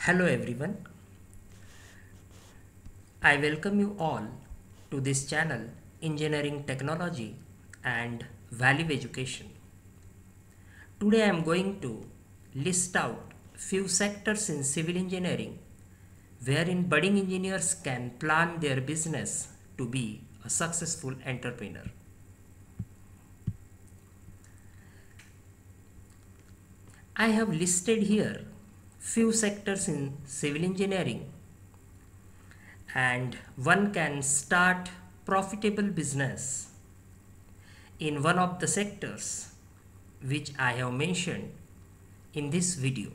Hello everyone. I welcome you all to this channel Engineering Technology and Value Education. Today I am going to list out few sectors in civil engineering wherein budding engineers can plan their business to be a successful entrepreneur. I have listed here few sectors in civil engineering and one can start profitable business in one of the sectors which I have mentioned in this video.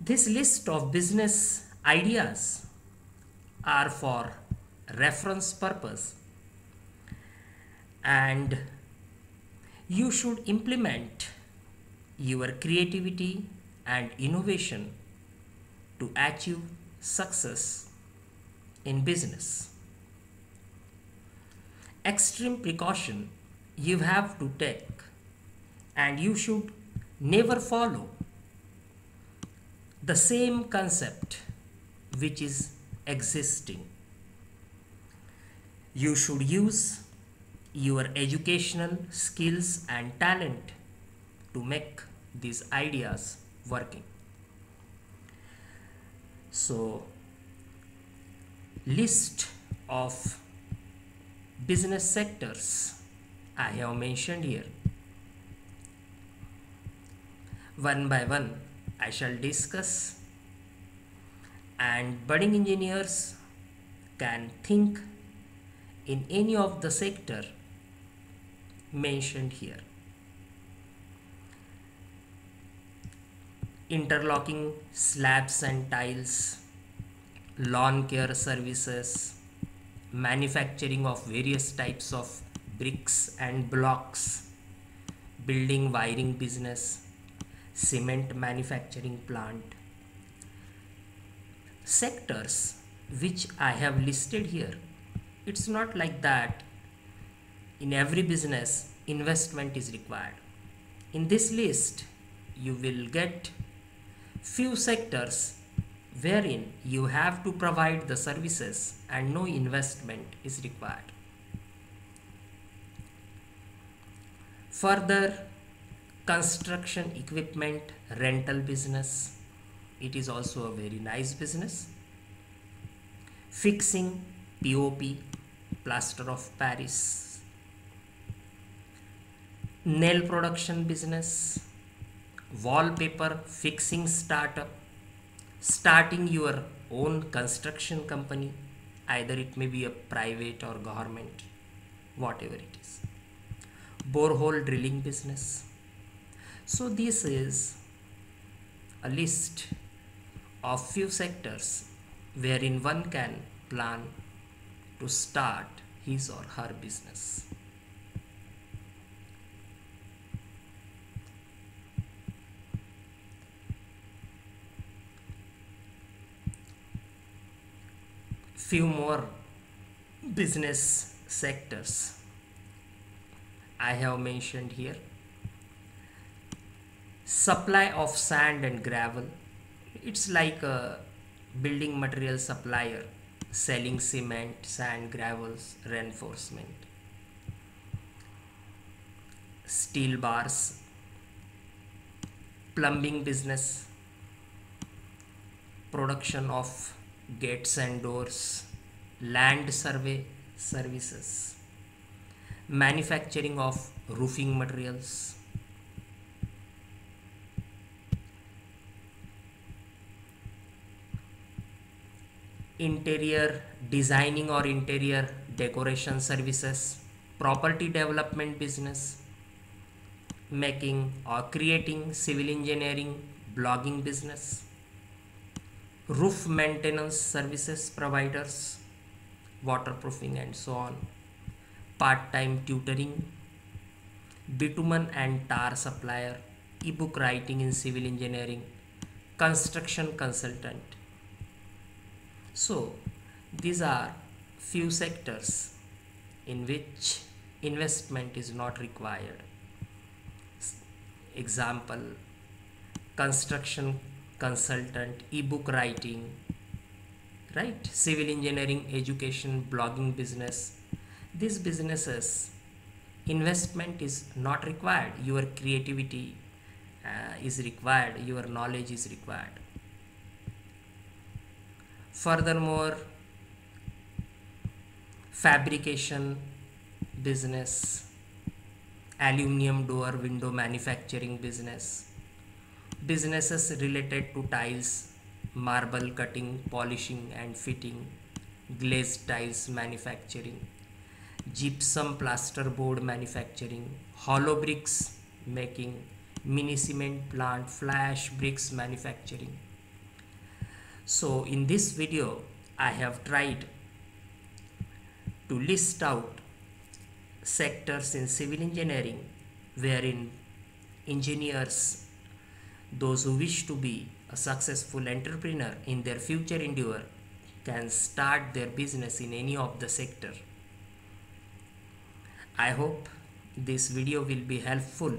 This list of business ideas are for reference purpose and you should implement your creativity and innovation to achieve success in business. Extreme precaution you have to take and you should never follow the same concept which is existing. You should use your educational skills and talent to make these ideas working. So, list of business sectors I have mentioned here. One by one I shall discuss and budding engineers can think in any of the sector mentioned here. Interlocking slabs and tiles, lawn care services, manufacturing of various types of bricks and blocks, building wiring business, cement manufacturing plant. Sectors which I have listed here, it's not like that in every business investment is required. In this list you will get few sectors wherein you have to provide the services and no investment is required. Further, construction equipment rental business, it is also a very nice business. Fixing POP, plaster of Paris, nail production business, wallpaper fixing startup, starting your own construction company, either it may be a private or government, whatever it is, borehole drilling business. So this is a list of few sectors wherein one can plan to start his or her business. Few more business sectors I have mentioned here. Supply of sand and gravel, it's like a building material supplier selling cement, sand, gravels, reinforcement. Steel bars, plumbing business, production of gates and doors, land survey services, manufacturing of roofing materials, interior designing or interior decoration services, property development business, making or creating civil engineering blogging business, roof maintenance services providers, waterproofing and so on, part-time tutoring, bitumen and tar supplier, ebook writing in civil engineering, construction consultant. So these are few sectors in which investment is not required. Example, construction consultant, ebook writing, right? Civil engineering, education, blogging business. These businesses, investment is not required. Your creativity is required. Your knowledge is required. Furthermore, fabrication business, aluminum door window manufacturing business, businesses related to tiles, marble cutting, polishing and fitting, glazed tiles manufacturing, gypsum plasterboard manufacturing, hollow bricks making, mini cement plant, flash bricks manufacturing. So in this video I have tried to list out sectors in civil engineering wherein engineers, those who wish to be a successful entrepreneur in their future endeavor, can start their business in any of the sector. I hope this video will be helpful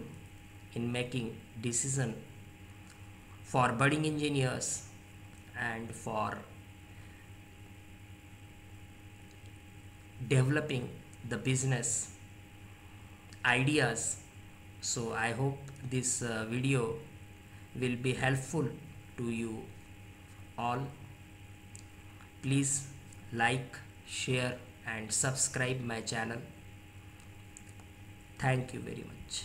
in making decision for budding engineers and for developing the business ideas. So I hope this video will be helpful to you all. Please like, share and subscribe my channel. Thank you very much.